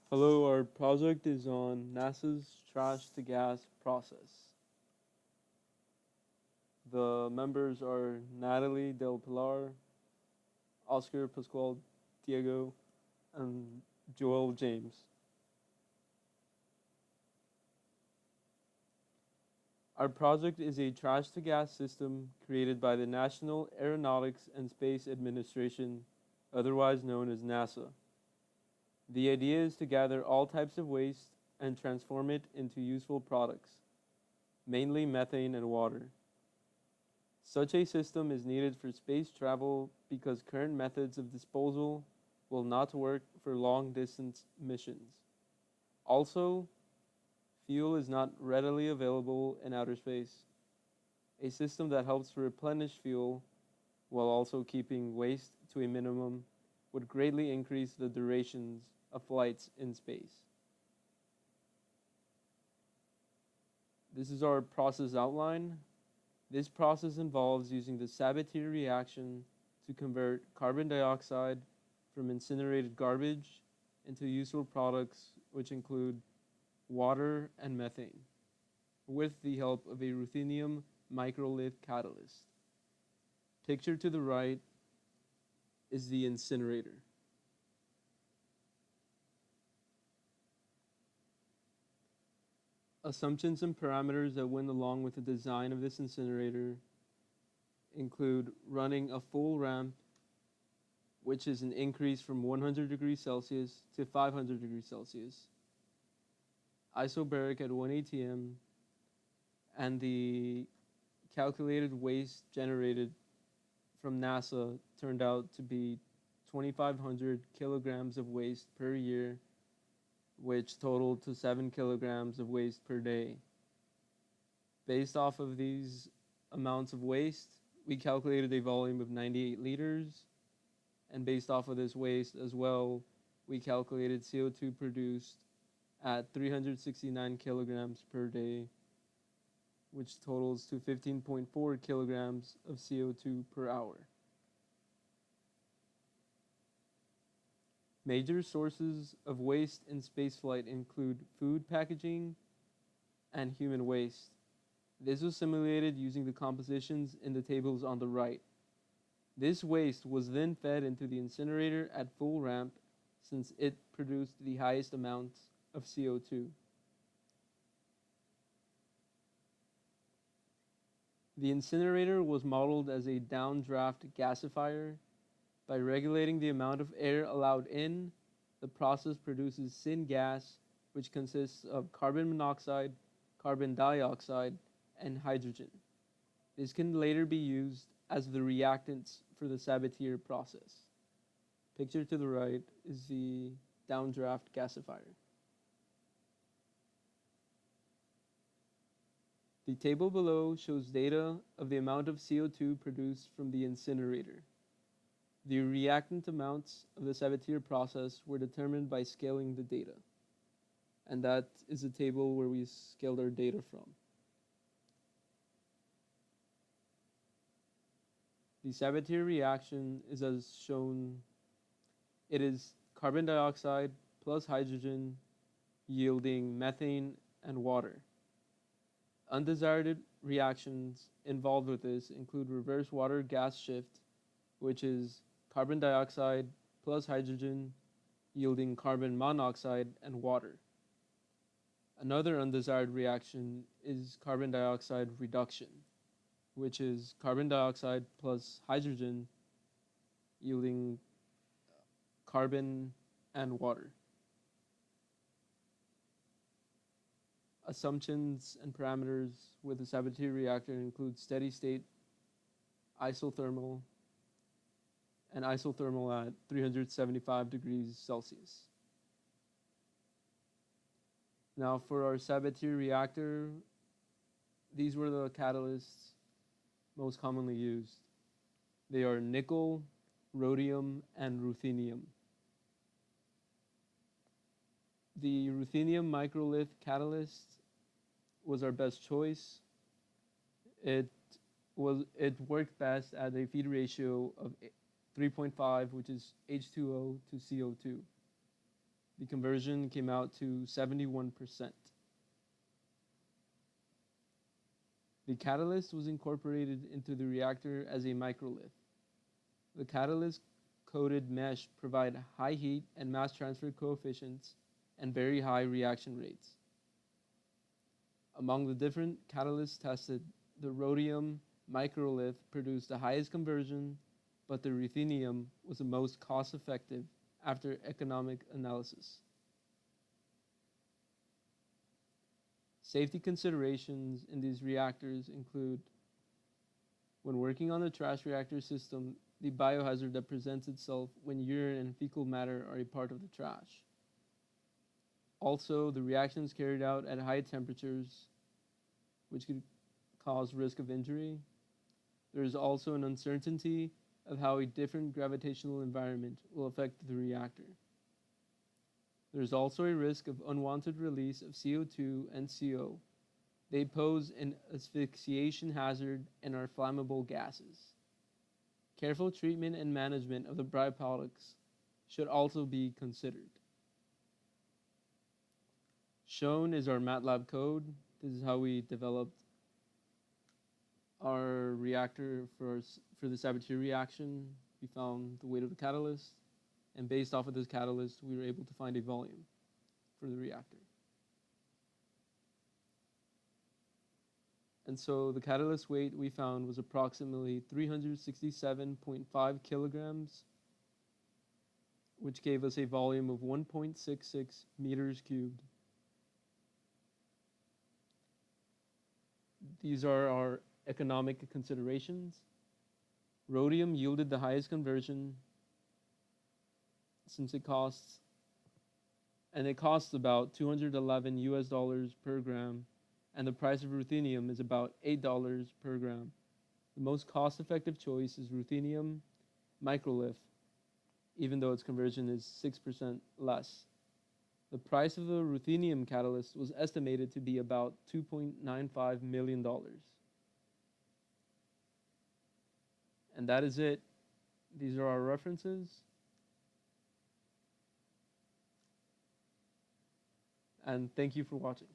Hello, our project is on NASA's trash to gas process. The members are Natalie Del Pilar, Oscar Pascual Diego, and Joel James. Our project is a trash to gas system created by the National Aeronautics and Space Administration, otherwise known as NASA. The idea is to gather all types of waste and transform it into useful products, mainly methane and water. Such a system is needed for space travel because current methods of disposal will not work for long distance missions. Also, fuel is not readily available in outer space. A system that helps replenish fuel while also keeping waste to a minimum would greatly increase the durations of flights in space. This is our process outline. This process involves using the Sabatier reaction to convert carbon dioxide from incinerated garbage into useful products, which include water and methane, with the help of a ruthenium microlith catalyst. Pictured to the right is the incinerator. Assumptions and parameters that went along with the design of this incinerator include running a full ramp, which is an increase from 100 degrees Celsius to 500 degrees Celsius, isobaric at 1 atm, and the calculated waste generated from NASA turned out to be 2,500 kilograms of waste per year, which totaled to 7 kilograms of waste per day. Based off of these amounts of waste, we calculated a volume of 98 liters, and based off of this waste as well, we calculated CO2 produced at 369 kilograms per day, which totals to 15.4 kilograms of CO2 per hour. Major sources of waste in spaceflight include food packaging and human waste. This was simulated using the compositions in the tables on the right. This waste was then fed into the incinerator at full ramp since it produced the highest amounts of CO2. The incinerator was modeled as a downdraft gasifier. By regulating the amount of air allowed in, the process produces syngas, which consists of carbon monoxide, carbon dioxide, and hydrogen. This can later be used as the reactants for the Sabatier process. Picture to the right is the downdraft gasifier. The table below shows data of the amount of CO2 produced from the incinerator. The reactant amounts of the Sabatier process were determined by scaling the data. And that is a table where we scaled our data from. The Sabatier reaction is as shown. It is carbon dioxide plus hydrogen yielding methane and water. Undesired reactions involved with this include reverse water gas shift, which is carbon dioxide plus hydrogen yielding carbon monoxide and water. Another undesired reaction is carbon dioxide reduction, which is carbon dioxide plus hydrogen yielding carbon and water. Assumptions and parameters with the Sabatier reactor include steady state, isothermal, and isothermal at 375 degrees Celsius. Now for our Sabatier reactor, these were the catalysts most commonly used. They are nickel, rhodium, and ruthenium. The ruthenium microlith catalyst was our best choice. It it worked best at a feed ratio of 3.5, which is H2O to CO2. the conversion came out to 71%. The catalyst was incorporated into the reactor as a microlith. The catalyst-coated mesh provide high heat and mass transfer coefficients and very high reaction rates. Among the different catalysts tested, the rhodium microlith produced the highest conversion, but the ruthenium was the most cost-effective after economic analysis. Safety considerations in these reactors include, when working on the trash reactor system, the biohazard that presents itself when urine and fecal matter are a part of the trash. Also, the reactions carried out at high temperatures, which could cause risk of injury. There is also an uncertainty of how a different gravitational environment will affect the reactor. There is also a risk of unwanted release of CO2 and CO. They pose an asphyxiation hazard and are flammable gases. Careful treatment and management of the byproducts should also be considered. Shown is our MATLAB code. This is how we developed our reactor for the Sabatier reaction. We found the weight of the catalyst, and based off of this catalyst, we were able to find a volume for the reactor. And so the catalyst weight we found was approximately 367.5 kilograms, which gave us a volume of 1.66 meters cubed. These are our economic considerations. Rhodium yielded the highest conversion since it costs about $211 per gram, and the price of ruthenium is about $8 per gram. The most cost-effective choice is ruthenium microlith, even though its conversion is 6% less. The price of the ruthenium catalyst was estimated to be about $2.95 million. And that is it. These are our references. And thank you for watching.